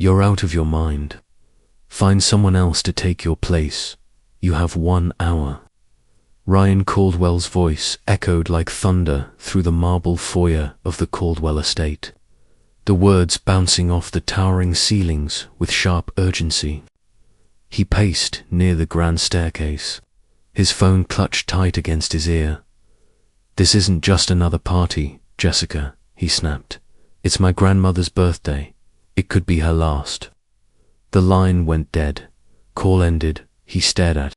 You're out of your mind. Find someone else to take your place. You have 1 hour. Ryan Caldwell's voice echoed like thunder through the marble foyer of the Caldwell estate, the words bouncing off the towering ceilings with sharp urgency. He paced near the grand staircase, his phone clutched tight against his ear. "This isn't just another party, Jessica," he snapped. "It's my grandmother's birthday. It could be her last." The line went dead. Call ended. He stared at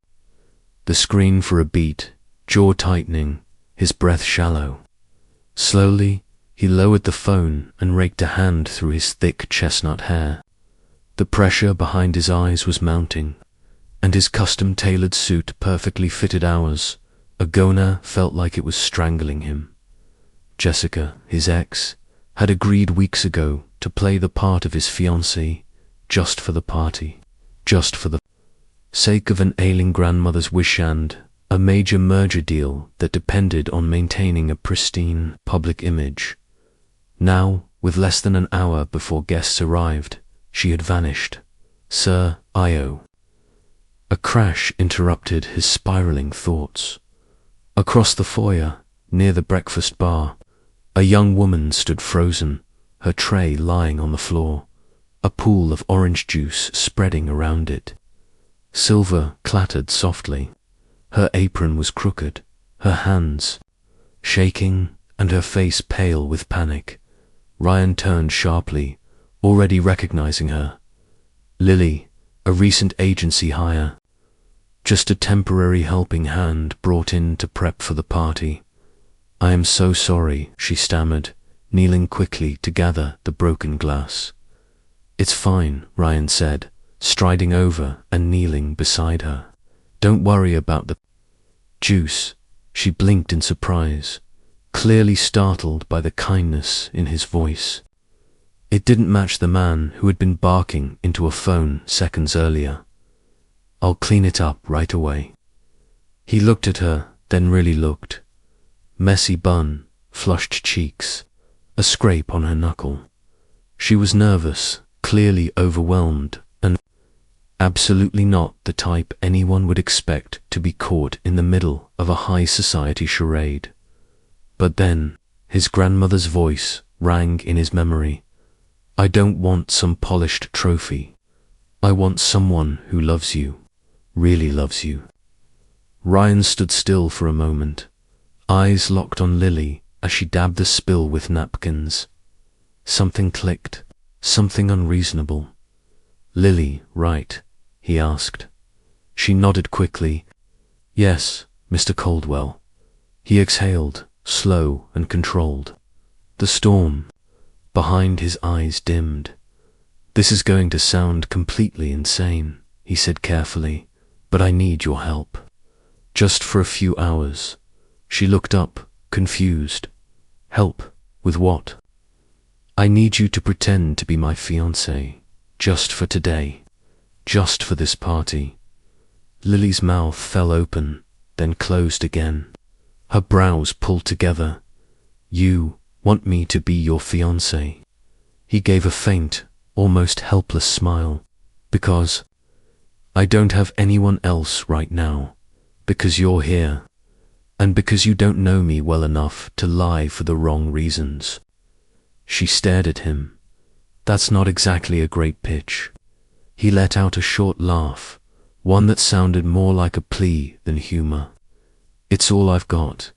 the screen for a beat, jaw tightening, his breath shallow. Slowly, he lowered the phone and raked a hand through his thick chestnut hair. The pressure behind his eyes was mounting, and his custom-tailored suit perfectly fitted hours ago now felt like it was strangling him. Jessica, his ex, had agreed weeks ago to play the part of his fiancée just for the party, just for the sake of an ailing grandmother's wish and a major merger deal that depended on maintaining a pristine public image. Now, with less than an hour before guests arrived, she had vanished. Sir Io. A crash interrupted his spiraling thoughts. Across the foyer, near the breakfast bar, a young woman stood frozen, her tray lying on the floor, a pool of orange juice spreading around it. Silver clattered softly. Her apron was crooked, her hands shaking, and her face pale with panic. Ryan turned sharply, already recognizing her. Lily, a recent agency hire. Just a temporary helping hand brought in to prep for the party. "I am so sorry," she stammered, kneeling quickly to gather the broken glass. "It's fine," Ryan said, striding over and kneeling beside her. "Don't worry about the juice." She blinked in surprise, clearly startled by the kindness in his voice. It didn't match the man who had been barking into a phone seconds earlier. "I'll clean it up right away." He looked at her, then really looked. Messy bun, flushed cheeks, a scrape on her knuckle. She was nervous, clearly overwhelmed, and absolutely not the type anyone would expect to be caught in the middle of a high society charade. But then, his grandmother's voice rang in his memory. "I don't want some polished trophy. I want someone who loves you, really loves you." Ryan stood still for a moment, eyes locked on Lily as she dabbed the spill with napkins. Something clicked, something unreasonable. "Lily, right?" he asked. She nodded quickly. "Yes, Mr. Caldwell." He exhaled, slow and controlled. The storm behind his eyes dimmed. "This is going to sound completely insane," he said carefully, "but I need your help. Just for a few hours." She looked up, confused. "Help? With what?" "I need you to pretend to be my fiancé, just for today, just for this party." Lily's mouth fell open, then closed again. Her brows pulled together. "You want me to be your fiancé?" He gave a faint, almost helpless smile. "Because I don't have anyone else right now. Because you're here. And because you don't know me well enough to lie for the wrong reasons." She stared at him. "That's not exactly a great pitch." He let out a short laugh, one that sounded more like a plea than humor. "It's all I've got.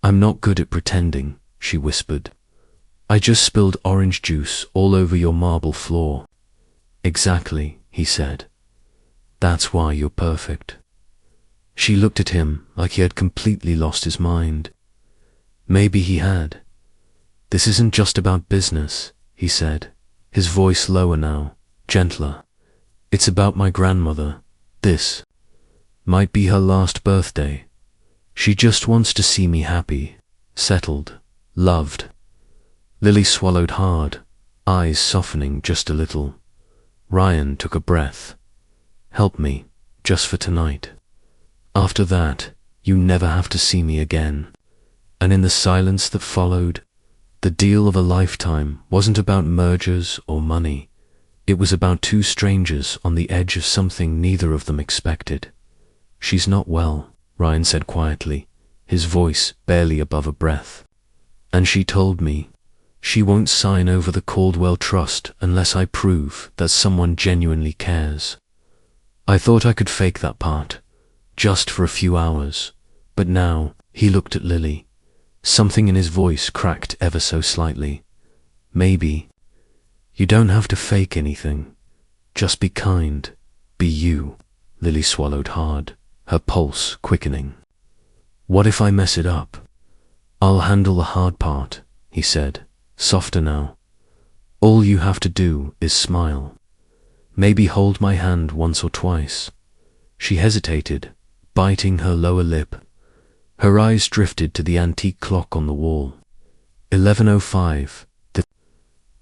I'm not good at pretending," she whispered. "I just spilled orange juice all over your marble floor." "Exactly," he said. "That's why you're perfect." She looked at him like he had completely lost his mind. Maybe he had. "This isn't just about business," he said, his voice lower now, gentler. "It's about my grandmother. This might be her last birthday. She just wants to see me happy, settled, loved." Lily swallowed hard, eyes softening just a little. Ryan took a breath. "Help me, just for tonight. After that, you never have to see me again." And in the silence that followed, the deal of a lifetime wasn't about mergers or money. It was about two strangers on the edge of something neither of them expected. "She's not well," Ryan said quietly, his voice barely above a breath. "And she told me she won't sign over the Caldwell Trust unless I prove that someone genuinely cares. I thought I could fake that part, just for a few hours, but now," he looked at Lily. Something in his voice cracked ever so slightly. "Maybe you don't have to fake anything. Just be kind. Be you." Lily swallowed hard, her pulse quickening. "What if I mess it up?" "I'll handle the hard part," he said, softer now. "All you have to do is smile. Maybe hold my hand once or twice." She hesitated, biting her lower lip. Her eyes drifted to the antique clock on the wall. 11:05. The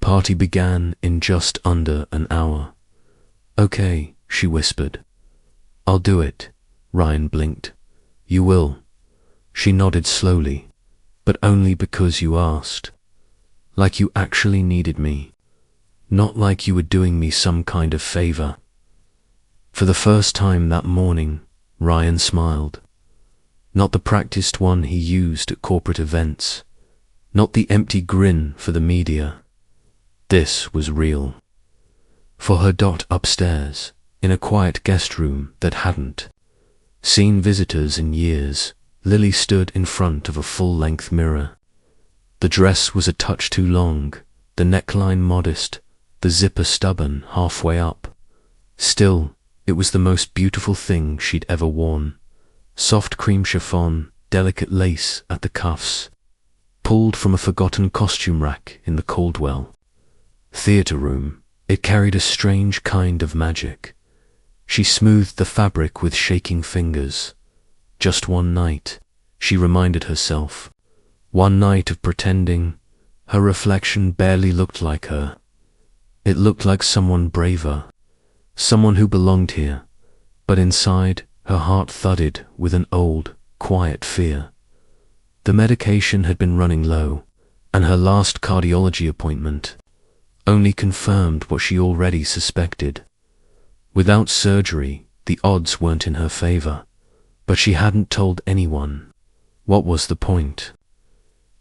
party began in just under an hour. "Okay," she whispered. "I'll do it." Ryan blinked. "You will?" She nodded slowly. "But only because you asked. Like you actually needed me. Not like you were doing me some kind of favor." For the first time that morning, Ryan smiled. Not the practiced one he used at corporate events. Not the empty grin for the media. This was real. For her upstairs, in a quiet guest room that hadn't seen visitors in years, Lily stood in front of a full-length mirror. The dress was a touch too long, the neckline modest, the zipper stubborn halfway up. Still, it was the most beautiful thing she'd ever worn. Soft cream chiffon, delicate lace at the cuffs, pulled from a forgotten costume rack in the Caldwell theater room. It carried a strange kind of magic. She smoothed the fabric with shaking fingers. Just one night, she reminded herself. One night of pretending. Her reflection barely looked like her. It looked like someone braver, someone who belonged here, but inside, her heart thudded with an old, quiet fear. The medication had been running low, and her last cardiology appointment only confirmed what she already suspected. Without surgery, the odds weren't in her favor, but she hadn't told anyone. What was the point?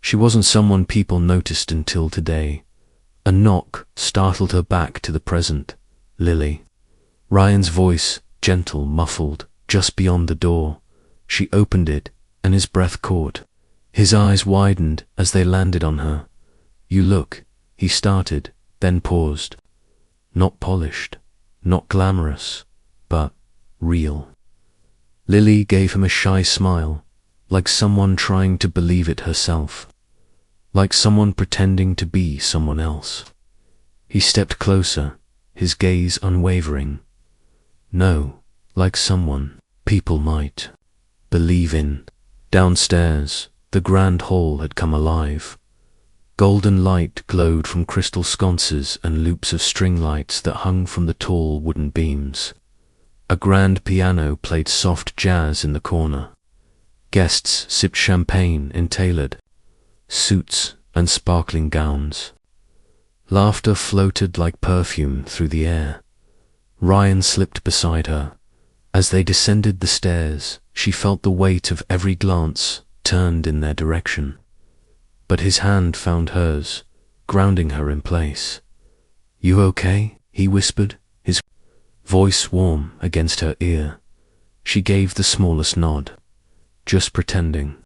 She wasn't someone people noticed until today. A knock startled her back to the present. "Lily." Ryan's voice, gentle, muffled, just beyond the door. She opened it, and his breath caught. His eyes widened as they landed on her. "You look," he started, then paused. "Not polished, not glamorous, but real." Lily gave him a shy smile, like someone trying to believe it herself, like someone pretending to be someone else. He stepped closer, his gaze unwavering. "No, like someone people might believe in." Downstairs, the grand hall had come alive. Golden light glowed from crystal sconces and loops of string lights that hung from the tall wooden beams. A grand piano played soft jazz in the corner. Guests sipped champagne in tailored suits and sparkling gowns. Laughter floated like perfume through the air. Ryan slipped beside her. As they descended the stairs, she felt the weight of every glance turned in their direction. But his hand found hers, grounding her in place. "You okay?" he whispered, his voice warm against her ear. She gave the smallest nod. "Just pretending."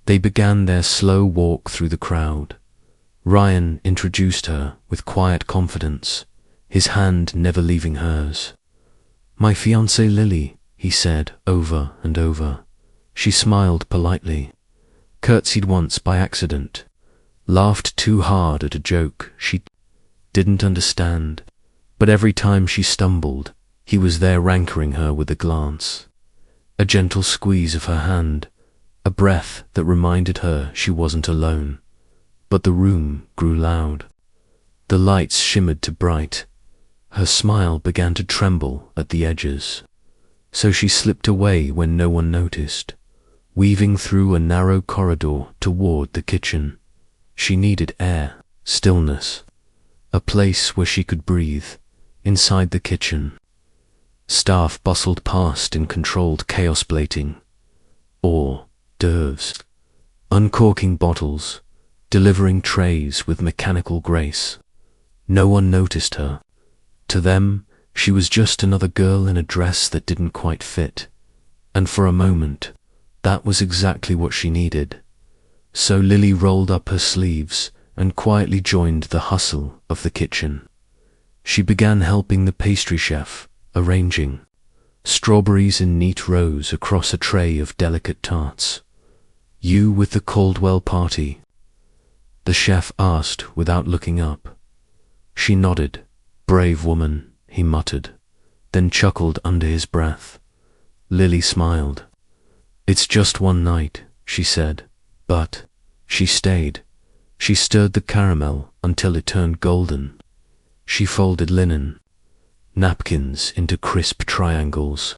They began their slow walk through the crowd. Ryan introduced her with quiet confidence, his hand never leaving hers. "My fiancée Lily," he said over and over. She smiled politely, curtsied once by accident, laughed too hard at a joke she didn't understand, but every time she stumbled, he was there rancoring her with a glance, a gentle squeeze of her hand, a breath that reminded her she wasn't alone. But the room grew loud. The lights shimmered to bright. Her smile began to tremble at the edges. So she slipped away when no one noticed, weaving through a narrow corridor toward the kitchen. She needed air, stillness, a place where she could breathe. inside the kitchen. Staff bustled past in controlled chaos, plating hors d'oeuvres, uncorking bottles, delivering trays with mechanical grace. No one noticed her. To them, she was just another girl in a dress that didn't quite fit. And for a moment, that was exactly what she needed. So Lily rolled up her sleeves and quietly joined the hustle of the kitchen. She began helping the pastry chef, arranging strawberries in neat rows across a tray of delicate tarts. "You with the Caldwell party?" the chef asked without looking up. She nodded. "Brave woman," he muttered, then chuckled under his breath. Lily smiled. "It's just one night," she said, but she stayed. She stirred the caramel until it turned golden. She folded linen, napkins into crisp triangles.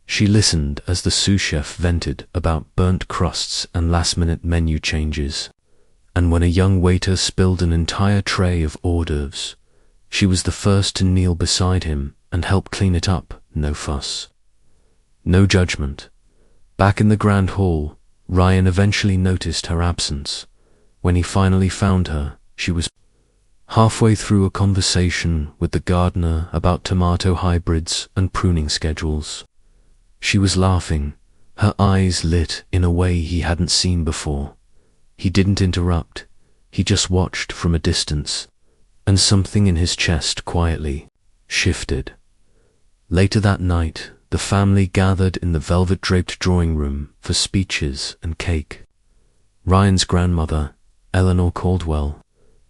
She listened as the sous chef vented about burnt crusts and last-minute menu changes. And when a young waiter spilled an entire tray of hors d'oeuvres, she was the first to kneel beside him and help clean it up. No fuss, no judgment. Back in the grand hall, Ryan eventually noticed her absence. When he finally found her, she was halfway through a conversation with the gardener about tomato hybrids and pruning schedules. She was laughing, her eyes lit in a way he hadn't seen before. He didn't interrupt, he just watched from a distance, and something in his chest quietly shifted. Later that night, the family gathered in the velvet-draped drawing room for speeches and cake. Ryan's grandmother, Eleanor Caldwell,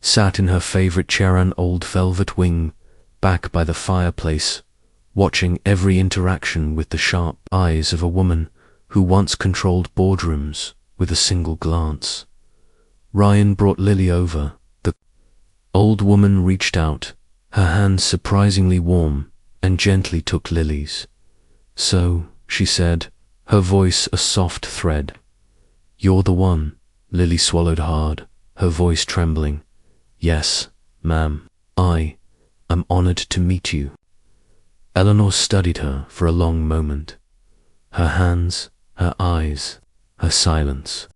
sat in her favorite chair, an old velvet wing, back by the fireplace, watching every interaction with the sharp eyes of a woman who once controlled boardrooms with a single glance. Ryan brought Lily over. The old woman reached out, her hand surprisingly warm, and gently took Lily's. "So," she said, her voice a soft thread. "You're the one." Lily swallowed hard, her voice trembling. "Yes, ma'am. I'm honored to meet you." Eleanor studied her for a long moment. Her hands, her eyes, her silence.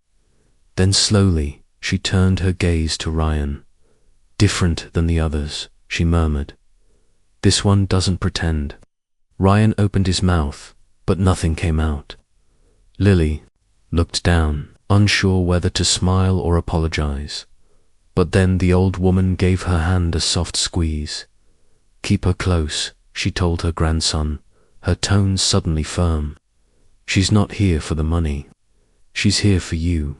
Then slowly, she turned her gaze to Ryan. "Different than the others," she murmured. "This one doesn't pretend." Ryan opened his mouth, but nothing came out. Lily looked down, unsure whether to smile or apologize. But then the old woman gave her hand a soft squeeze. "Keep her close," she told her grandson, her tone suddenly firm. "She's not here for the money. She's here for you."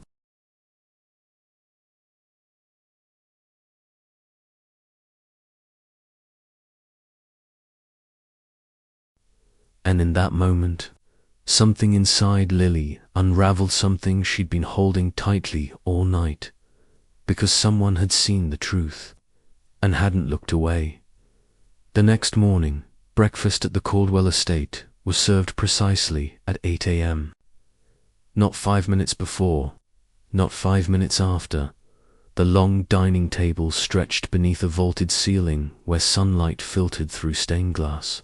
And in that moment, something inside Lily unraveled, something she'd been holding tightly all night, because someone had seen the truth and hadn't looked away. The next morning, breakfast at the Caldwell estate was served precisely at 8 a.m. Not 5 minutes before, not 5 minutes after. The long dining table stretched beneath a vaulted ceiling where sunlight filtered through stained glass.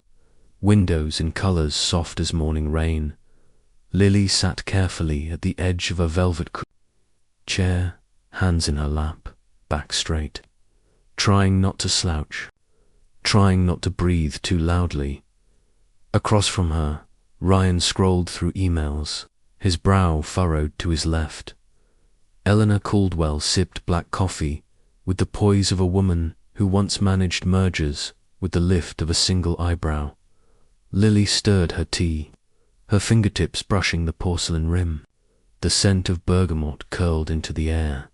Windows in colors soft as morning rain. Lily sat carefully at the edge of a velvet chair, hands in her lap, back straight, trying not to slouch, trying not to breathe too loudly. Across from her, Ryan scrolled through emails, his brow furrowed to his left. Eleanor Caldwell sipped black coffee with the poise of a woman who once managed mergers with the lift of a single eyebrow. Lily stirred her tea, her fingertips brushing the porcelain rim. The scent of bergamot curled into the air.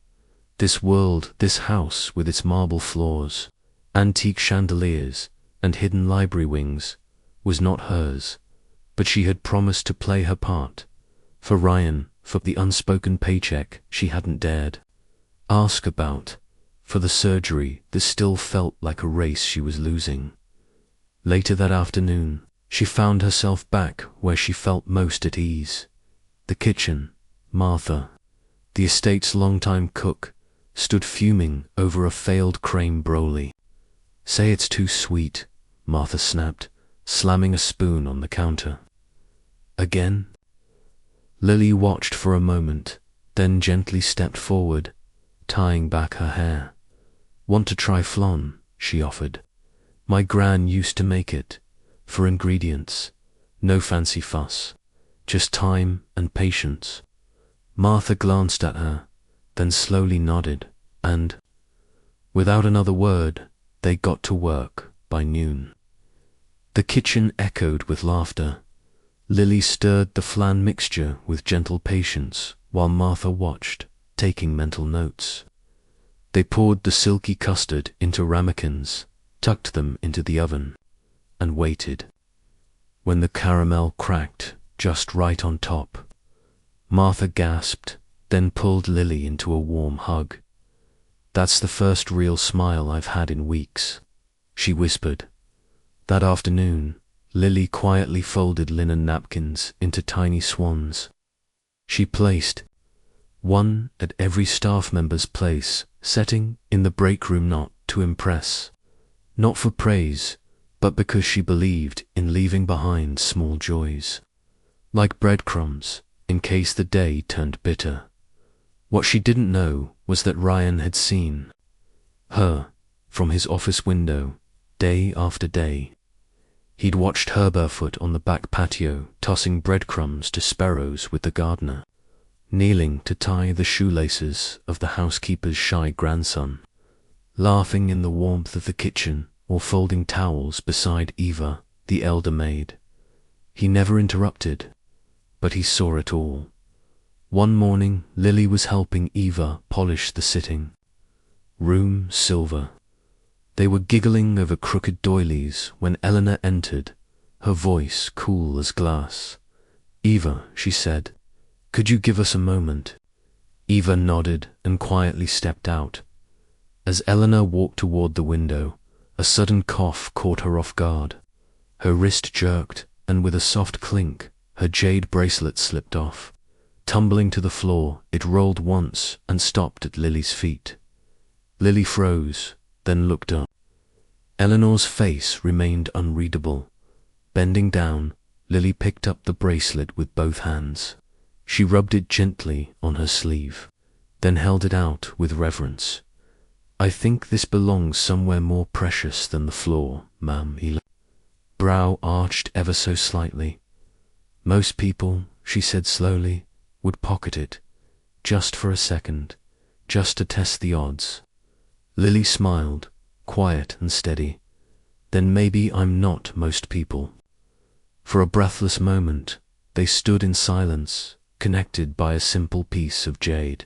This world, this house with its marble floors, antique chandeliers, and hidden library wings, was not hers, but she had promised to play her part. For Ryan, for the unspoken paycheck she hadn't dared ask about, for the surgery that still felt like a race she was losing. Later that afternoon, she found herself back where she felt most at ease. The kitchen. Martha, the estate's longtime cook, stood fuming over a failed creme brulee. "Say it's too sweet," Martha snapped, slamming a spoon on the counter. Again? Lily watched for a moment, then gently stepped forward, tying back her hair. Want to try flan? She offered. My gran used to make it. For ingredients. No fancy fuss. Just time and patience. Martha glanced at her, then slowly nodded, and, without another word, they got to work by noon. The kitchen echoed with laughter. Lily stirred the flan mixture with gentle patience while Martha watched, taking mental notes. They poured the silky custard into ramekins, tucked them into the oven, and waited. When the caramel cracked just right on top, Martha gasped, then pulled Lily into a warm hug. That's the first real smile I've had in weeks, she whispered. That afternoon, Lily quietly folded linen napkins into tiny swans. She placed one at every staff member's place, setting in the break room not to impress, not for praise, but because she believed in leaving behind small joys, like breadcrumbs, in case the day turned bitter. What she didn't know was that Ryan had seen her from his office window, day after day. He'd watched her barefoot on the back patio, tossing breadcrumbs to sparrows with the gardener, kneeling to tie the shoelaces of the housekeeper's shy grandson, laughing in the warmth of the kitchen or folding towels beside Eva, the elder maid. He never interrupted, but he saw it all. One morning, Lily was helping Eva polish the sitting room silver. They were giggling over crooked doilies when Eleanor entered, her voice cool as glass. Eva, she said, could you give us a moment? Eva nodded and quietly stepped out. As Eleanor walked toward the window, a sudden cough caught her off guard. Her wrist jerked, and with a soft clink, her jade bracelet slipped off. Tumbling to the floor, it rolled once and stopped at Lily's feet. Lily froze, then looked up. Eleanor's face remained unreadable. Bending down, Lily picked up the bracelet with both hands. She rubbed it gently on her sleeve, then held it out with reverence. I think this belongs somewhere more precious than the floor, ma'am. Brow arched ever so slightly. Most people, she said slowly, would pocket it, just for a second, just to test the odds. Lily smiled, quiet and steady. Then maybe I'm not most people. For a breathless moment, they stood in silence, connected by a simple piece of jade.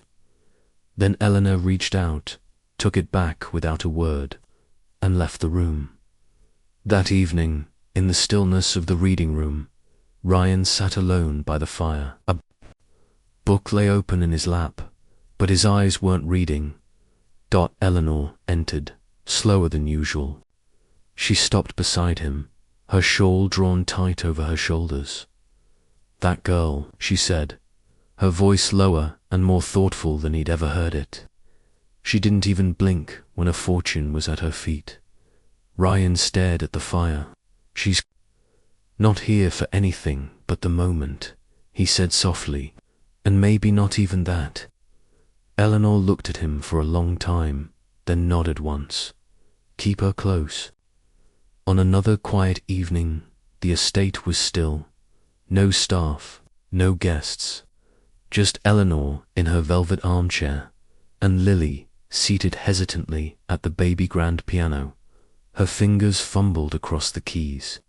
Then Eleanor reached out, took it back without a word, and left the room. That evening, in the stillness of the reading room, Ryan sat alone by the fire. A book lay open in his lap, but his eyes weren't reading. Eleanor entered, slower than usual. She stopped beside him, her shawl drawn tight over her shoulders. That girl, she said, her voice lower and more thoughtful than he'd ever heard it. She didn't even blink when a fortune was at her feet. Ryan stared at the fire. She's not here for anything but the moment, he said softly, and maybe not even that. Eleanor looked at him for a long time, then nodded once. Keep her close. On another quiet evening, the estate was still. No staff, no guests. Just Eleanor in her velvet armchair, and Lily seated hesitantly at the baby grand piano. Her fingers fumbled across the keys,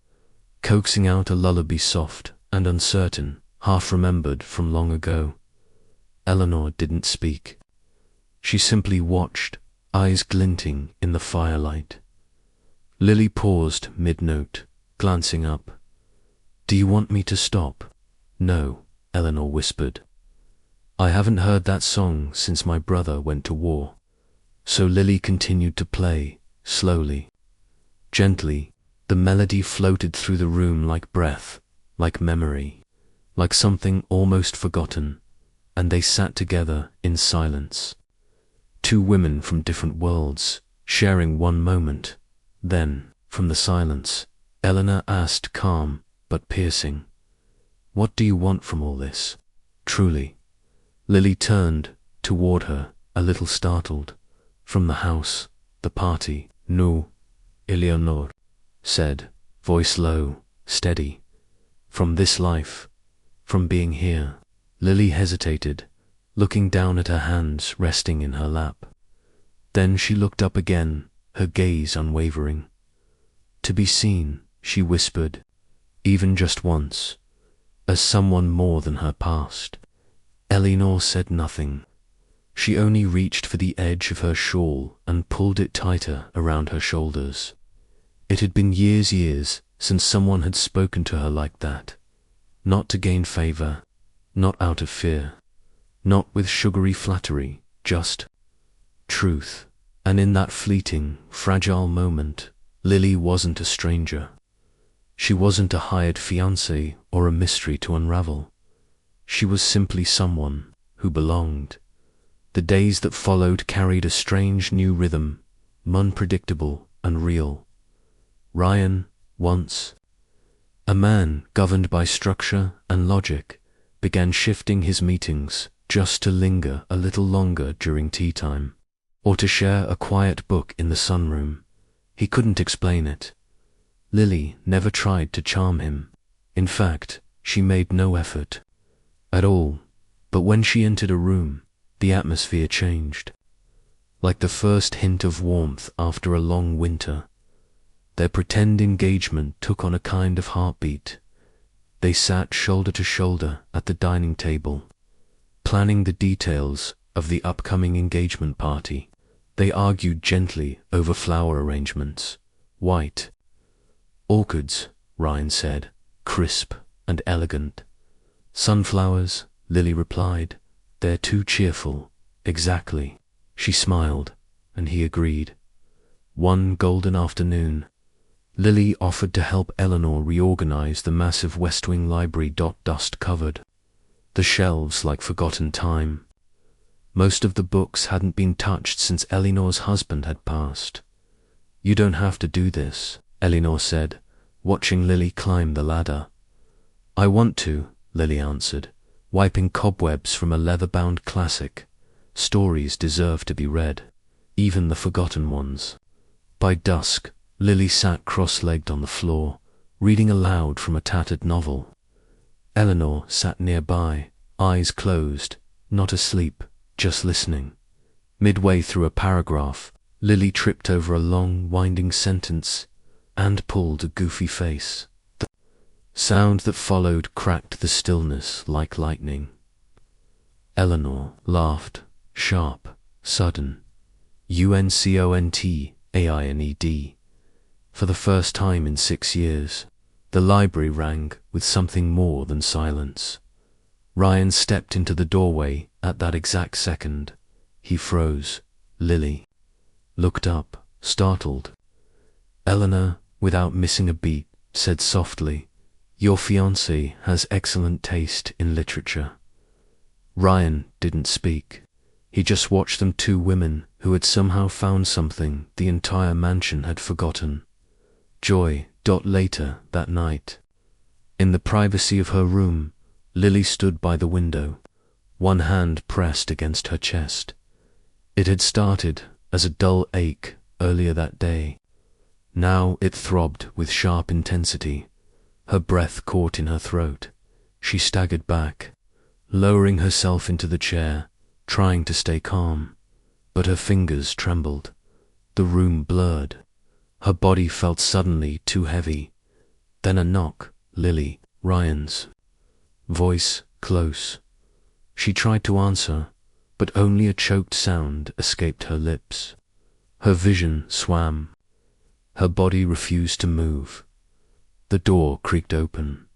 coaxing out a lullaby soft and uncertain, half remembered from long ago. Eleanor didn't speak. She simply watched, eyes glinting in the firelight. Lily paused mid-note, glancing up. Do you want me to stop? No, Eleanor whispered. I haven't heard that song since my brother went to war. So Lily continued to play, slowly. Gently, the melody floated through the room like breath, like memory, like something almost forgotten, and they sat together in silence. Two women from different worlds, sharing one moment. Then, from the silence, Eleanor asked, calm but piercing. What do you want from all this? Truly. Lily turned toward her, a little startled. From the house, the party. No, Eleanor said, voice low, steady. From this life, from being here. Lily hesitated, looking down at her hands resting in her lap. Then she looked up again, her gaze unwavering. To be seen, she whispered, even just once, as someone more than her past. Eleanor said nothing. She only reached for the edge of her shawl and pulled it tighter around her shoulders. It had been years since someone had spoken to her like that. Not to gain favor, not out of fear, not with sugary flattery, just truth. And in that fleeting, fragile moment, Lily wasn't a stranger. She wasn't a hired fiancée or a mystery to unravel. She was simply someone who belonged. The days that followed carried a strange new rhythm, unpredictable and real. Ryan, once a man governed by structure and logic, began shifting his meetings just to linger a little longer during tea time, or to share a quiet book in the sunroom. He couldn't explain it. Lily never tried to charm him. In fact, she made no effort at all. But when she entered a room, the atmosphere changed. Like the first hint of warmth after a long winter, their pretend engagement took on a kind of heartbeat. They sat shoulder to shoulder at the dining table, planning the details of the upcoming engagement party. They argued gently over flower arrangements. White orchids, Ryan said, crisp and elegant. Sunflowers, Lily replied. They're too cheerful. Exactly. She smiled, and he agreed. One golden afternoon, Lily offered to help Eleanor reorganize the massive West Wing library. Dust covered the shelves like forgotten time. Most of the books hadn't been touched since Eleanor's husband had passed. You don't have to do this, Eleanor said, watching Lily climb the ladder. I want to, Lily answered, wiping cobwebs from a leather-bound classic. Stories deserve to be read, even the forgotten ones. By dusk, Lily sat cross-legged on the floor, reading aloud from a tattered novel. Eleanor sat nearby, eyes closed, not asleep, just listening. Midway through a paragraph, Lily tripped over a long, winding sentence and pulled a goofy face. The sound that followed cracked the stillness like lightning. Eleanor laughed, sharp, sudden. UNCONTAINED. For the first time in 6 years, the library rang with something more than silence. Ryan stepped into the doorway at that exact second. He froze. Lily looked up, startled. Eleanor, without missing a beat, said softly, Your fiancé has excellent taste in literature. Ryan didn't speak. He just watched them, two women who had somehow found something the entire mansion had forgotten. Joy. Later that night, in the privacy of her room, Lily stood by the window, one hand pressed against her chest. It had started as a dull ache earlier that day. Now it throbbed with sharp intensity. Her breath caught in her throat. She staggered back, lowering herself into the chair, trying to stay calm. But her fingers trembled. The room blurred. Her body felt suddenly too heavy. Then a knock. Lily, Ryan's voice, close. She tried to answer, but only a choked sound escaped her lips. Her vision swam. Her body refused to move. The door creaked open.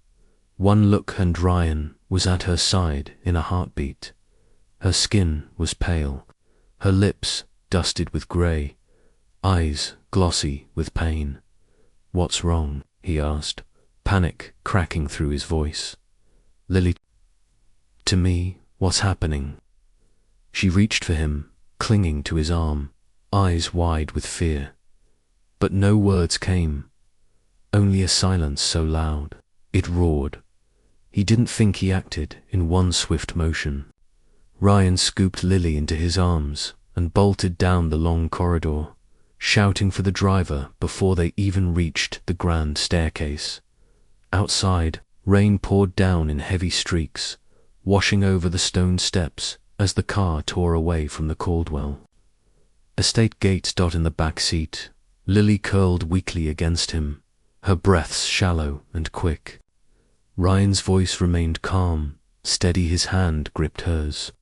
One look and Ryan was at her side in a heartbeat. Her skin was pale, her lips dusted with grey, eyes glossy with pain. What's wrong? He asked, panic cracking through his voice. Lily, to me, what's happening? She reached for him, clinging to his arm, eyes wide with fear. But no words came. only a silence so loud, it roared. He didn't think he acted in one swift motion. Ryan scooped Lily into his arms and bolted down the long corridor, shouting for the driver before they even reached the grand staircase. Outside, rain poured down in heavy streaks, washing over the stone steps as the car tore away from the Caldwell. Estate gates dot in the back seat. Lily curled weakly against him, her breaths shallow and quick. Ryan's voice remained calm, steady. His hand gripped hers,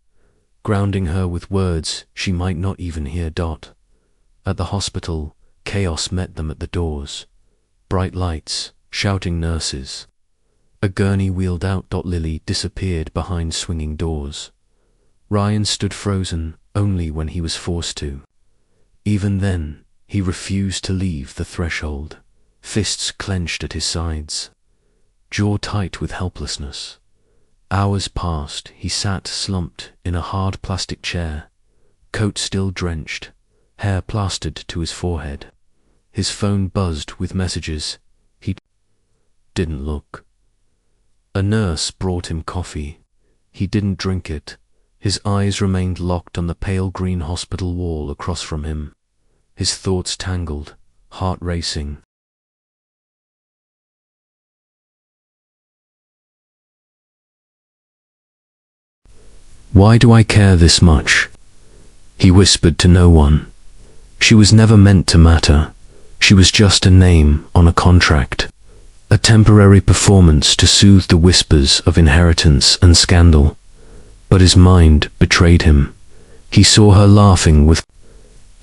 grounding her with words she might not even hear. At the hospital, chaos met them at the doors. Bright lights, shouting nurses. A gurney wheeled out. Lily disappeared behind swinging doors. Ryan stood frozen only when he was forced to. Even then, he refused to leave the threshold, fists clenched at his sides, jaw tight with helplessness. Hours passed. He sat slumped in a hard plastic chair, coat still drenched, hair plastered to his forehead. His phone buzzed with messages. He didn't look. A nurse brought him coffee. He didn't drink it. His eyes remained locked on the pale green hospital wall across from him. His thoughts tangled, heart racing. Why do I care this much? He whispered to no one. She was never meant to matter. She was just a name on a contract, a temporary performance to soothe the whispers of inheritance and scandal. But his mind betrayed him. He saw her laughing with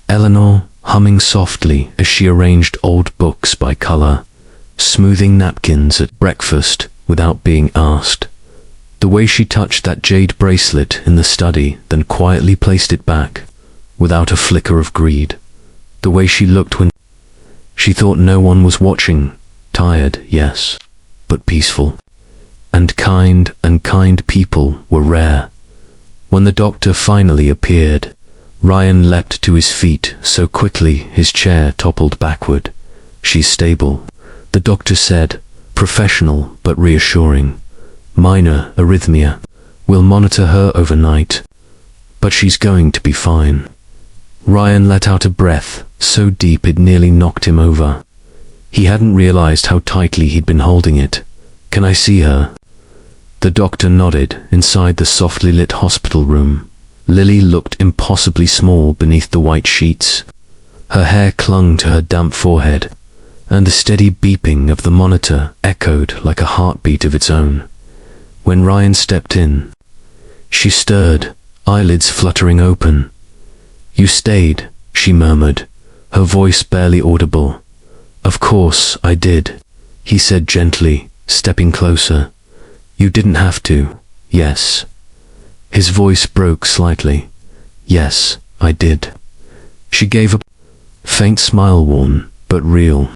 Eleanor, humming softly as she arranged old books by color, smoothing napkins at breakfast without being asked. The way she touched that jade bracelet in the study, then quietly placed it back, without a flicker of greed. The way she looked when she thought no one was watching, tired, yes, but peaceful. And kind people were rare. When the doctor finally appeared, Ryan leapt to his feet so quickly his chair toppled backward. She's stable, the doctor said, professional but reassuring. Minor arrhythmia. We'll monitor her overnight, but she's going to be fine. Ryan let out a breath so deep it nearly knocked him over. He hadn't realized how tightly he'd been holding it. Can I see her? The doctor nodded inside the softly lit hospital room. Lily looked impossibly small beneath the white sheets. Her hair clung to her damp forehead, and the steady beeping of the monitor echoed like a heartbeat of its own. When Ryan stepped in, she stirred, eyelids fluttering open. You stayed, she murmured, her voice barely audible. Of course I did, he said gently, stepping closer. You didn't have to, yes. His voice broke slightly. Yes, I did. She gave a faint smile, worn but real.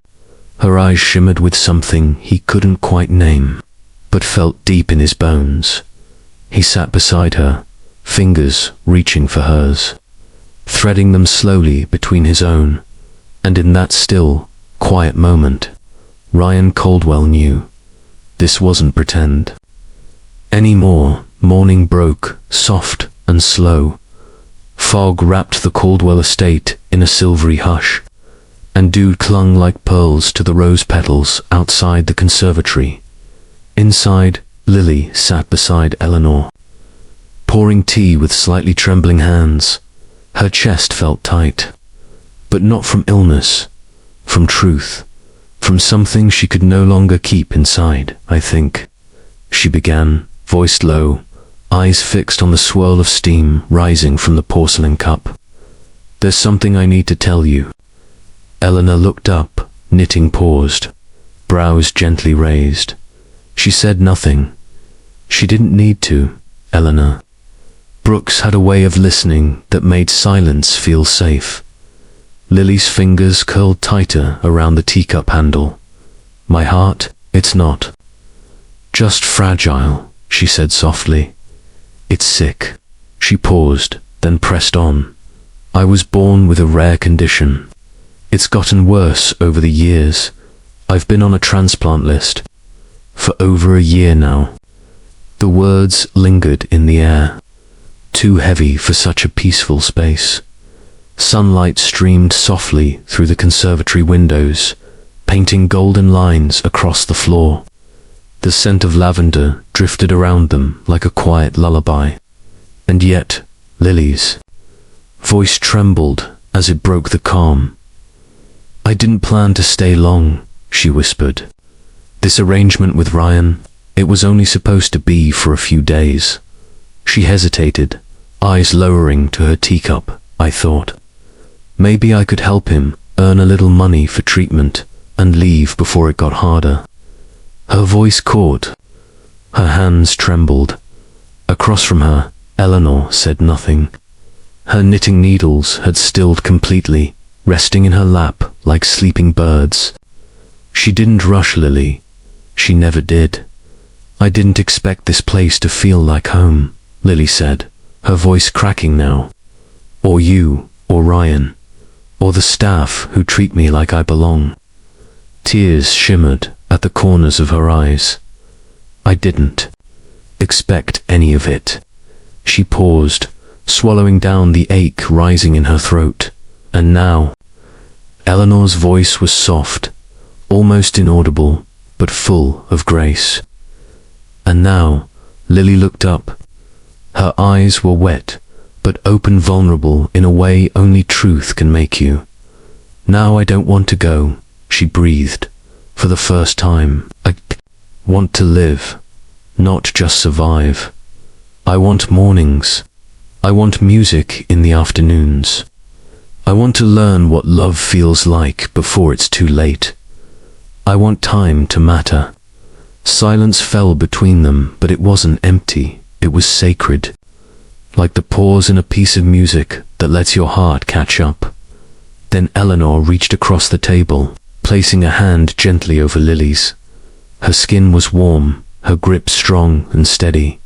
Her eyes shimmered with something he couldn't quite name, but felt deep in his bones. He sat beside her, fingers reaching for hers, threading them slowly between his own, and in that still, quiet moment, Ryan Caldwell knew this wasn't pretend. Anymore. Morning broke, soft and slow. Fog wrapped the Caldwell estate in a silvery hush, and dew clung like pearls to the rose petals outside the conservatory. Inside, Lily sat beside Eleanor, pouring tea with slightly trembling hands. Her chest felt tight, but not from illness, from truth, from something she could no longer keep inside. I think, she began, voiced low, eyes fixed on the swirl of steam rising from the porcelain cup. There's something I need to tell you. Eleanor looked up, knitting paused, brows gently raised. She said nothing. She didn't need to, Eleanor. Brooks had a way of listening that made silence feel safe. Lily's fingers curled tighter around the teacup handle. My heart, it's not just fragile, she said softly. It's sick. She paused, then pressed on. I was born with a rare condition. It's gotten worse over the years. I've been on a transplant list for over a year now. The words lingered in the air, too heavy for such a peaceful space. Sunlight streamed softly through the conservatory windows, painting golden lines across the floor. The scent of lavender drifted around them like a quiet lullaby. And yet, Lily's voice trembled as it broke the calm. "I didn't plan to stay long," she whispered. "This arrangement with Ryan, it was only supposed to be for a few days." She hesitated, eyes lowering to her teacup. "I thought maybe I could help him earn a little money for treatment and leave before it got harder." Her voice caught. Her hands trembled. Across from her, Eleanor said nothing. Her knitting needles had stilled completely, resting in her lap like sleeping birds. She didn't rush Lily. She never did. "I didn't expect this place to feel like home," Lily said, her voice cracking now. "Or you, or Ryan, or the staff who treat me like I belong." Tears shimmered at the corners of her eyes. "I didn't expect any of it." She paused, swallowing down the ache rising in her throat. And now, Eleanor's voice was soft, almost inaudible, but full of grace. And now, Lily looked up. Her eyes were wet, but open, vulnerable in a way only truth can make you. "Now I don't want to go," she breathed, for the first time. "I want to live, not just survive. I want mornings. I want music in the afternoons. I want to learn what love feels like before it's too late. I want time to matter." Silence fell between them, but it wasn't empty. It was sacred, like the pause in a piece of music that lets your heart catch up. Then Eleanor reached across the table, placing a hand gently over Lily's. Her skin was warm, her grip strong and steady.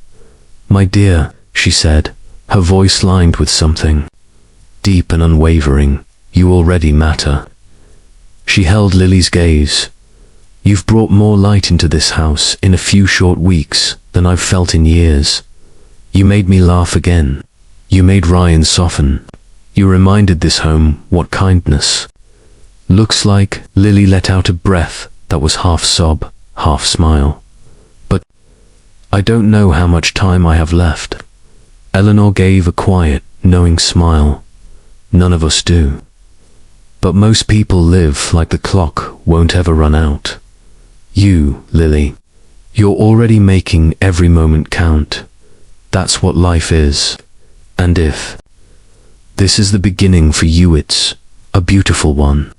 "My dear," she said, her voice lined with something deep and unwavering, "you already matter." She held Lily's gaze. "You've brought more light into this house in a few short weeks than I've felt in years. You made me laugh again. You made Ryan soften. You reminded this home what kindness looks like." Lily let out a breath that was half sob, half smile. "But I don't know how much time I have left." Eleanor gave a quiet, knowing smile. "None of us do. But most people live like the clock won't ever run out. You, Lily, you're already making every moment count. That's what life is. And if this is the beginning for you, it's a beautiful one."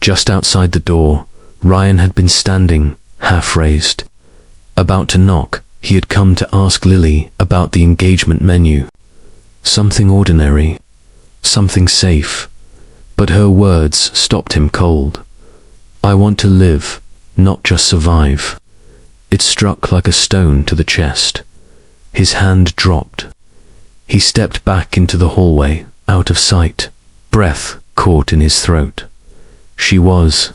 Just outside the door, Ryan had been standing, half raised. About to knock, he had come to ask Lily about the engagement menu. Something ordinary, something safe. But her words stopped him cold. "I want to live, not just survive." It struck like a stone to the chest. His hand dropped. He stepped back into the hallway, out of sight, breath caught in his throat. She was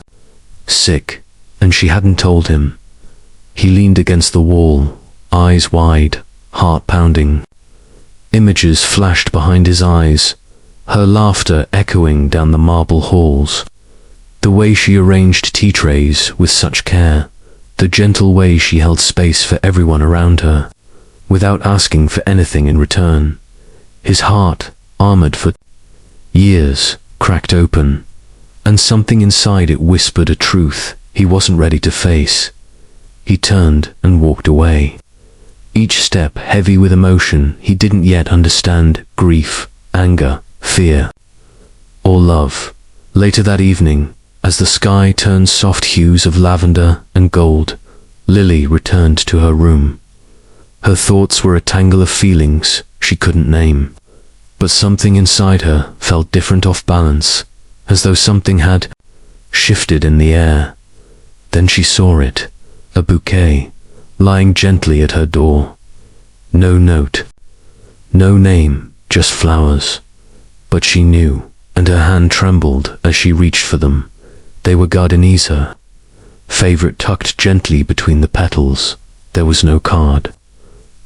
sick, and she hadn't told him. He leaned against the wall, eyes wide, heart pounding. Images flashed behind his eyes, her laughter echoing down the marble halls. The way she arranged tea trays with such care, the gentle way she held space for everyone around her, without asking for anything in return. His heart, armored for years, cracked open, and something inside it whispered a truth he wasn't ready to face. He turned and walked away, each step heavy with emotion he didn't yet understand: grief, anger, fear, or love. Later that evening, as the sky turned soft hues of lavender and gold, Lily returned to her room. Her thoughts were a tangle of feelings she couldn't name, but something inside her felt different, off balance, as though something had shifted in the air. Then she saw it, a bouquet, lying gently at her door. No note, no name, just flowers. But she knew, and her hand trembled as she reached for them. They were gardenias, favorite tucked gently between the petals. There was no card,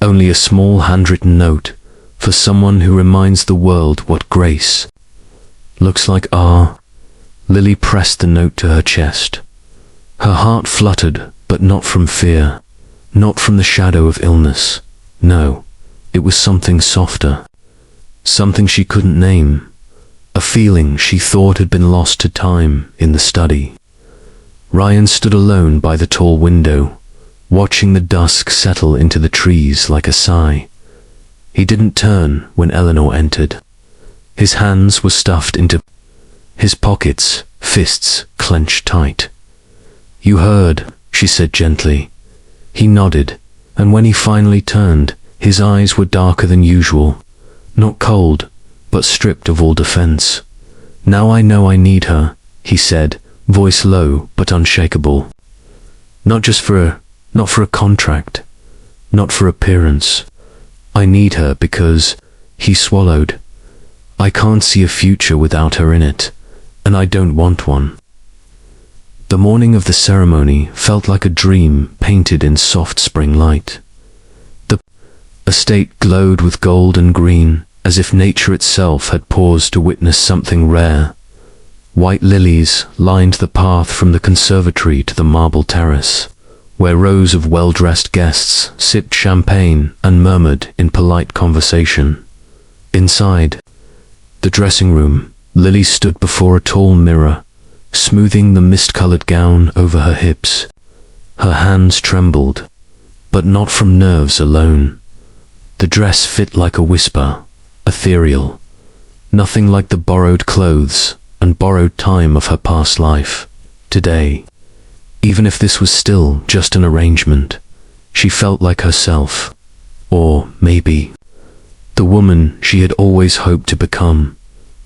only a small handwritten note for someone who reminds the world what grace looks like. Lily pressed the note to her chest. Her heart fluttered, but not from fear, not from the shadow of illness. No, it was something softer, something she couldn't name, a feeling she thought had been lost to time in the study. Ryan stood alone by the tall window, watching the dusk settle into the trees like a sigh. He didn't turn when Eleanor entered. His hands were stuffed into his pockets, fists clenched tight. "You heard," she said gently. He nodded, and when he finally turned, his eyes were darker than usual, not cold, but stripped of all defense. "Now I know I need her," he said, voice low but unshakable. Not for a contract, not for appearance. I need her because," he swallowed, "I can't see a future without her in it, and I don't want one." The morning of the ceremony felt like a dream painted in soft spring light. The estate glowed with gold and green, as if nature itself had paused to witness something rare. White lilies lined the path from the conservatory to the marble terrace, where rows of well-dressed guests sipped champagne and murmured in polite conversation. Inside the dressing room, Lily stood before a tall mirror, smoothing the mist-colored gown over her hips. Her hands trembled, but not from nerves alone. The dress fit like a whisper, ethereal, nothing like the borrowed clothes and borrowed time of her past life. Today, even if this was still just an arrangement, she felt like herself, or maybe the woman she had always hoped to become.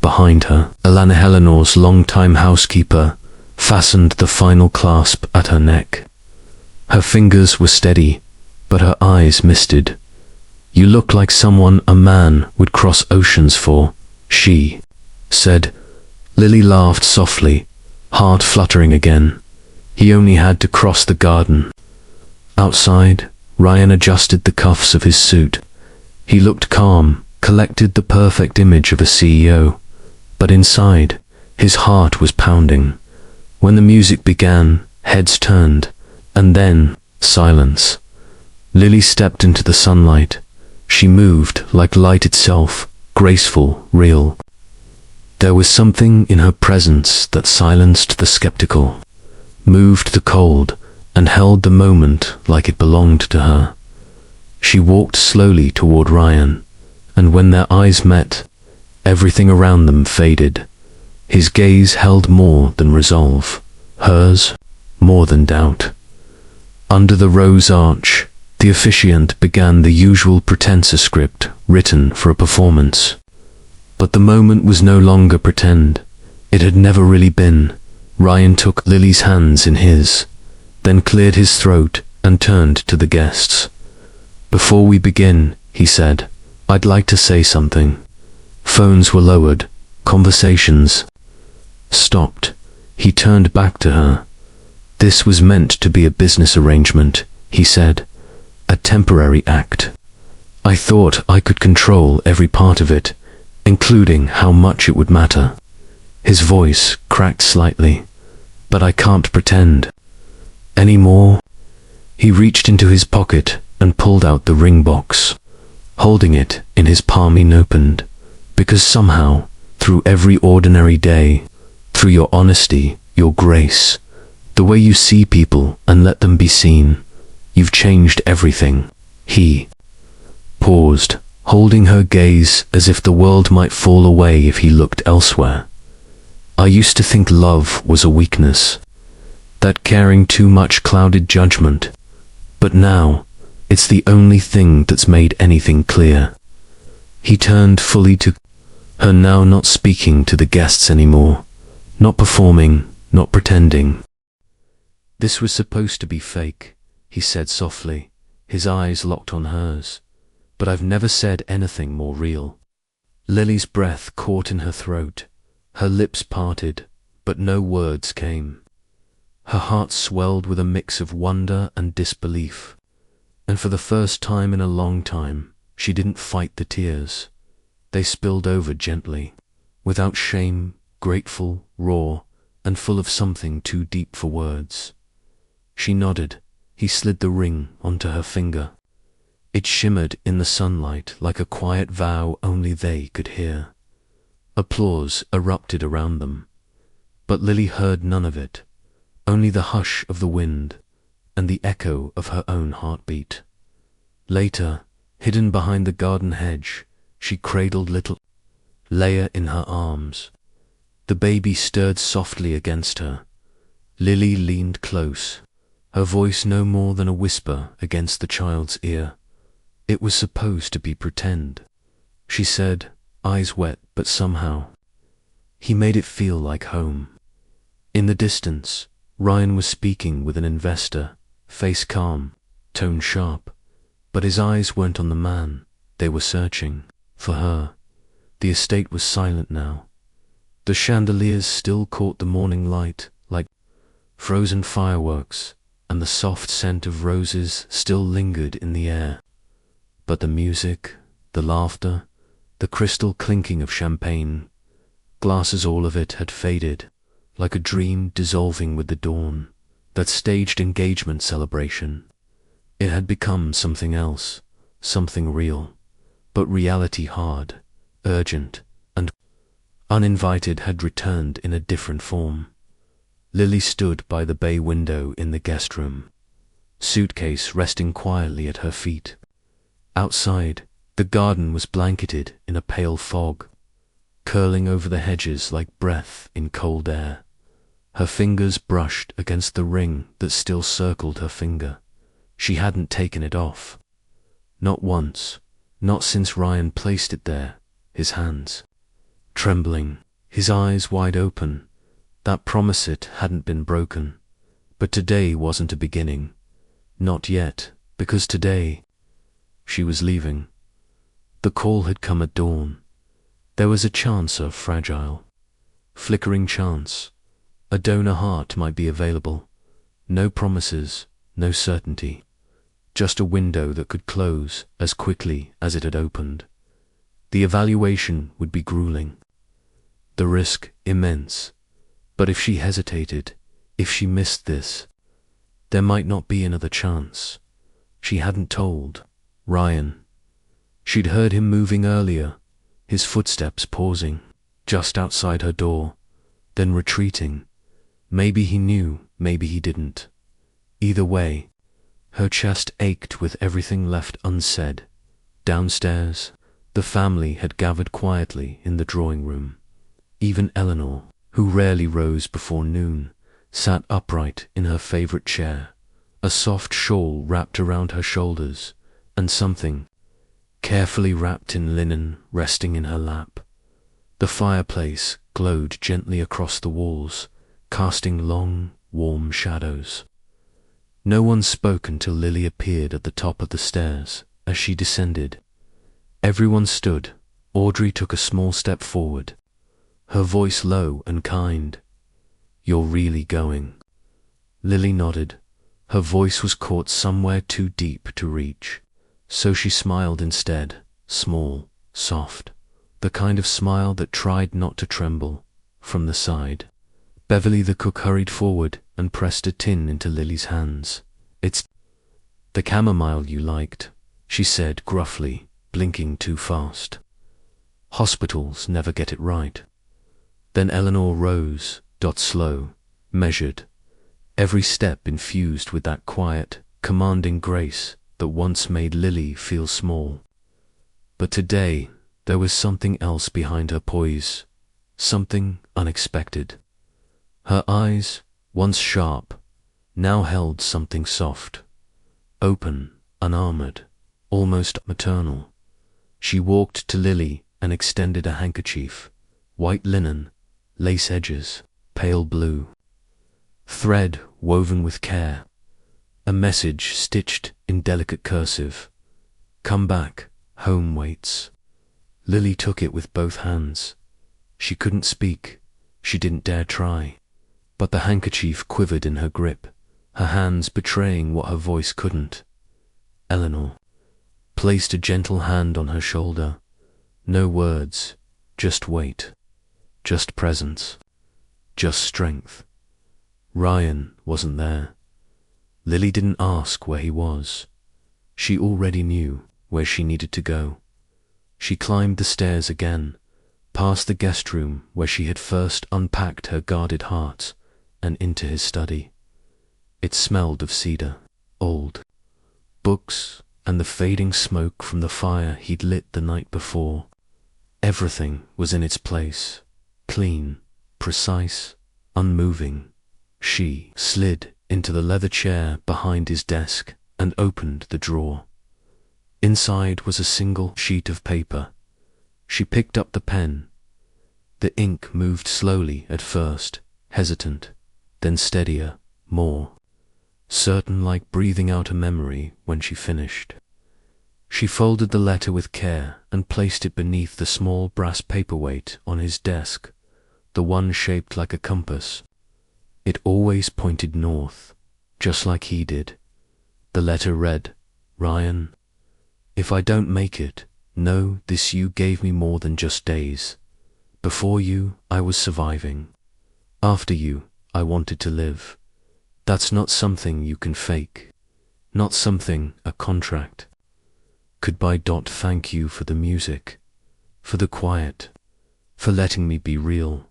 Behind her, Alana Eleanor's longtime housekeeper fastened the final clasp at her neck. Her fingers were steady, but her eyes misted. "You look like someone a man would cross oceans for," she said. Lily laughed softly, heart fluttering again. He only had to cross the garden. Outside, Ryan adjusted the cuffs of his suit. He looked calm, collected the perfect image of a CEO. But inside, his heart was pounding. When the music began, heads turned, and then silence. Lily stepped into the sunlight. She moved like light itself, graceful, real. There was something in her presence that silenced the skeptical, moved the cold, and held the moment like it belonged to her. She walked slowly toward Ryan, and when their eyes met, everything around them faded. His gaze held more than resolve, hers more than doubt. Under the rose arch, the officiant began the usual pretense script written for a performance. But the moment was no longer pretend. It had never really been. Ryan took Lily's hands in his, then cleared his throat and turned to the guests. "Before we begin," he said, "I'd like to say something." Phones were lowered, conversations stopped. He turned back to her. "This was meant to be a business arrangement," he said, "a temporary act. I thought I could control every part of it, including how much it would matter." His voice cracked slightly. "But I can't pretend anymore." He reached into his pocket and pulled out the ring box, holding it in his palm opened. "Because somehow, through every ordinary day, through your honesty, your grace, the way you see people and let them be seen, you've changed everything." He paused, holding her gaze as if the world might fall away if he looked elsewhere. "I used to think love was a weakness, that caring too much clouded judgment, but now it's the only thing that's made anything clear." He turned fully to her, now not speaking to the guests anymore, not performing, not pretending. "This was supposed to be fake," he said softly, his eyes locked on hers, "but I've never said anything more real." Lily's breath caught in her throat, her lips parted, but no words came. Her heart swelled with a mix of wonder and disbelief, and for the first time in a long time, she didn't fight the tears. They spilled over gently, without shame, grateful, raw, and full of something too deep for words. She nodded. He slid the ring onto her finger. It shimmered in the sunlight like a quiet vow only they could hear. Applause erupted around them, but Lily heard none of it, only the hush of the wind and the echo of her own heartbeat. Later, hidden behind the garden hedge, she cradled little Leia in her arms. The baby stirred softly against her. Lily leaned close, her voice no more than a whisper against the child's ear. It was supposed to be pretend, she said, eyes wet, but somehow he made it feel like home. In the distance, Ryan was speaking with an investor, face calm, tone sharp, but his eyes weren't on the man. They were searching for her. The estate was silent now. The chandeliers still caught the morning light like frozen fireworks, and the soft scent of roses still lingered in the air. But the music, the laughter, the crystal clinking of champagne glasses, all of it had faded, like a dream dissolving with the dawn. That staged engagement celebration, it had become something else, something real, but reality hard, urgent, and uninvited had returned in a different form. Lily stood by the bay window in the guest room, suitcase resting quietly at her feet. Outside, the garden was blanketed in a pale fog, curling over the hedges like breath in cold air. Her fingers brushed against the ring that still circled her finger. She hadn't taken it off. Not once, not since Ryan placed it there, his hands trembling, his eyes wide open. That promise it hadn't been broken. But today wasn't a beginning. Not yet, because today she was leaving. The call had come at dawn. There was a chance, a fragile, flickering chance. A donor heart might be available. No promises, no certainty. Just a window that could close as quickly as it had opened. The evaluation would be grueling. The risk immense. But if she hesitated, if she missed this, there might not be another chance. She hadn't told Ryan. She'd heard him moving earlier, his footsteps pausing just outside her door, then retreating. Maybe he knew, maybe he didn't. Either way, her chest ached with everything left unsaid. Downstairs, the family had gathered quietly in the drawing room. Even Eleanor, who rarely rose before noon, sat upright in her favorite chair, a soft shawl wrapped around her shoulders, and something carefully wrapped in linen resting in her lap. The fireplace glowed gently across the walls, casting long, warm shadows. No one spoke until Lily appeared at the top of the stairs. As she descended, everyone stood. Audrey took a small step forward, her voice low and kind. "You're really going?" Lily nodded. Her voice was caught somewhere too deep to reach, so she smiled instead, small, soft, the kind of smile that tried not to tremble. From the side, Beverly the cook hurried forward and pressed a tin into Lily's hands. "It's the chamomile you liked," she said gruffly, blinking too fast. Hospitals never get it right. Then Eleanor rose, slow, measured, every step infused with that quiet, commanding grace that once made Lily feel small. But today, there was something else behind her poise, something unexpected. Her eyes, once sharp, now held something soft, open, unarmored, almost maternal. She walked to Lily and extended a handkerchief, white linen, lace edges, pale blue, thread woven with care, a message stitched in delicate cursive. "Come back, home waits." Lily took it with both hands. She couldn't speak. She didn't dare try. but the handkerchief quivered in her grip, her hands betraying what her voice couldn't. Eleanor placed a gentle hand on her shoulder. No words, just weight, just presence, just strength. Ryan wasn't there. Lily didn't ask where he was. She already knew where she needed to go. She climbed the stairs again, past the guest room where she had first unpacked her guarded heart, and into his study. It smelled of cedar, old books, and the fading smoke from the fire he'd lit the night before. Everything was in its place, clean, precise, unmoving. She slid into the leather chair behind his desk and opened the drawer. Inside was a single sheet of paper. She picked up the pen. The ink moved slowly at first, hesitant, then steadier, more certain, like breathing out a memory when she finished. She folded the letter with care and placed it beneath the small brass paperweight on his desk, the one shaped like a compass. It always pointed north, just like he did. The letter read, "Ryan, if I don't make it, know this: you gave me more than just days. Before you, I was surviving. After you, I wanted to live. That's not something you can fake. Not something a contract could buy. Thank you for the music, for the quiet, for letting me be real,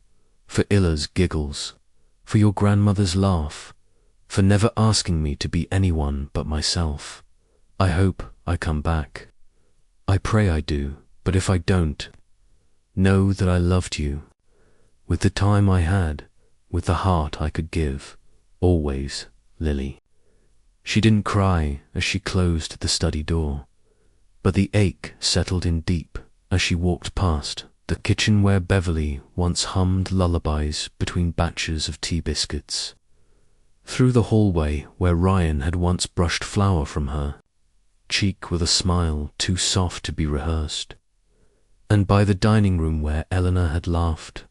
for Illa's giggles, for your grandmother's laugh, for never asking me to be anyone but myself. I hope I come back. I pray I do, but if I don't, know that I loved you, with the time I had, with the heart I could give, always, Lily." She didn't cry as she closed the study door, but the ache settled in deep as she walked past the kitchen where Beverly once hummed lullabies between batches of tea biscuits, through the hallway where Ryan had once brushed flour from her cheek with a smile too soft to be rehearsed, and by the dining room where Eleanor had laughed,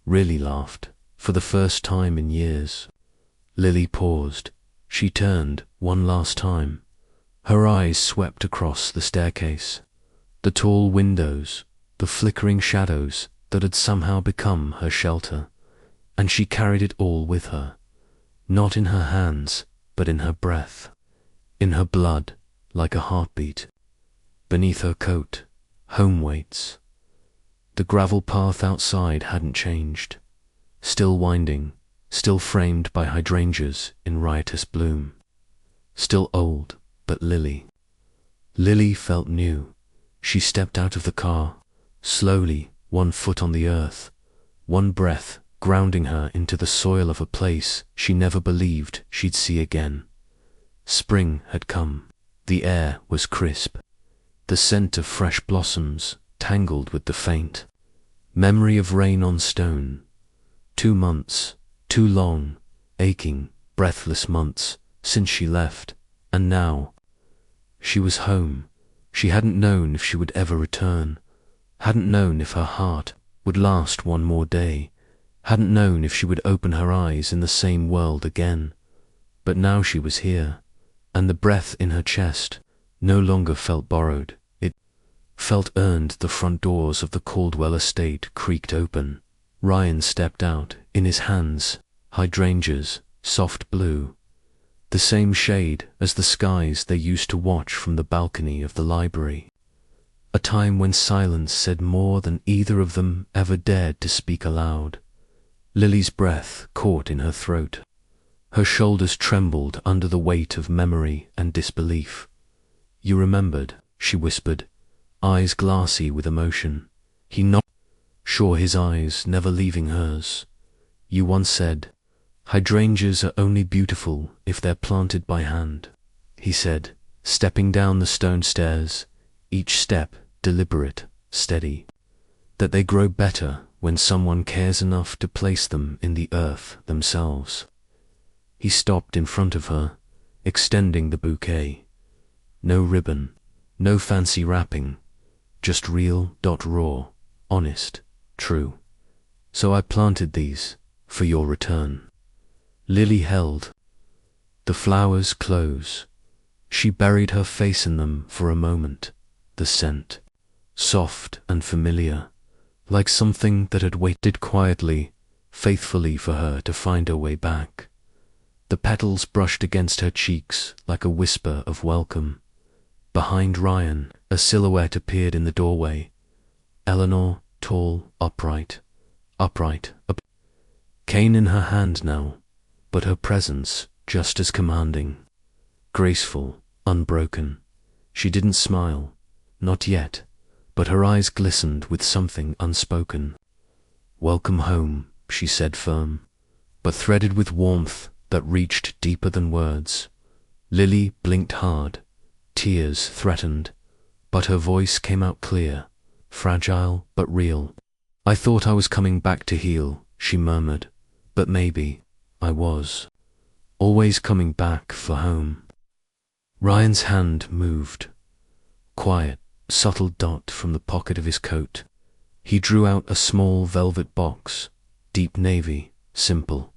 really laughed, for the first time in years. Lily paused. She turned one last time. Her eyes swept across the staircase, the tall windows, the flickering shadows that had somehow become her shelter, and she carried it all with her, not in her hands, but in her breath, in her blood, like a heartbeat. Beneath her coat, home waits. The gravel path outside hadn't changed, still winding, still framed by hydrangeas in riotous bloom, still old, but Lily felt new. She stepped out of the car, slowly, one foot on the earth, one breath grounding her into the soil of a place she never believed she'd see again. Spring had come. The air was crisp, the scent of fresh blossoms tangled with the faint memory of rain on stone. 2 months, too long, aching, breathless months since she left, and now she was home. She hadn't known if she would ever return, hadn't known if her heart would last one more day, hadn't known if she would open her eyes in the same world again. But now she was here, and the breath in her chest no longer felt borrowed. It felt earned. The front doors of the Caldwell estate creaked open. Ryan stepped out, in his hands hydrangeas, soft blue, the same shade as the skies they used to watch from the balcony of the library. A time when silence said more than either of them ever dared to speak aloud. Lily's breath caught in her throat. Her shoulders trembled under the weight of memory and disbelief. "You remembered," she whispered, eyes glassy with emotion. He nodded, sure, his eyes never leaving hers. "You once said, hydrangeas are only beautiful if they're planted by hand," he said, stepping down the stone stairs, each step deliberate, steady. "That they grow better when someone cares enough to place them in the earth themselves." He stopped in front of her, extending the bouquet. No ribbon, no fancy wrapping, just real, raw, honest, true. "So I planted these for your return." Lily held the flowers close. She buried her face in them for a moment, the scent, soft and familiar, like something that had waited quietly, faithfully for her to find her way back. The petals brushed against her cheeks like a whisper of welcome. Behind Ryan, a silhouette appeared in the doorway. Eleanor, tall, upright, cane in her hand now, but her presence just as commanding, graceful, unbroken. She didn't smile, not yet, but her eyes glistened with something unspoken. "Welcome home," she said, firm, but threaded with warmth that reached deeper than words. Lily blinked hard. Tears threatened, but her voice came out clear, fragile but real. "I thought I was coming back to heal," she murmured, "but maybe I was always coming back for home." Ryan's hand moved. Quiet, subtle dot from the pocket of his coat. He drew out a small velvet box, deep navy, simple.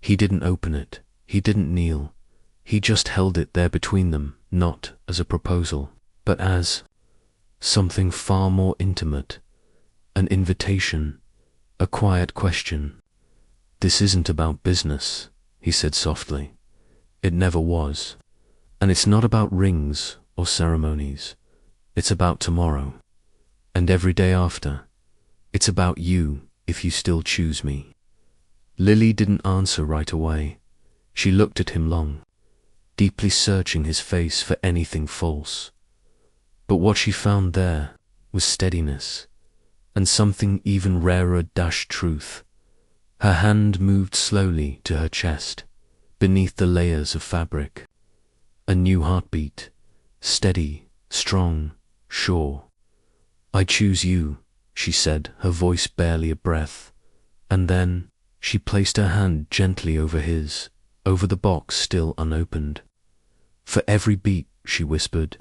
He didn't open it, he didn't kneel. He just held it there between them, not as a proposal, but as something far more intimate, an invitation, a quiet question. "This isn't about business," he said softly. "It never was. And it's not about rings or ceremonies. It's about tomorrow, and every day after. It's about you if you still choose me." Lily didn't answer right away. She looked at him long, deeply searching his face for anything false. But what she found there was steadiness, and something even rarer, truth. Her hand moved slowly to her chest, beneath the layers of fabric. A new heartbeat, steady, strong, sure. "I choose you," she said, her voice barely a breath. And then she placed her hand gently over his, over the box still unopened. "For every beat," she whispered,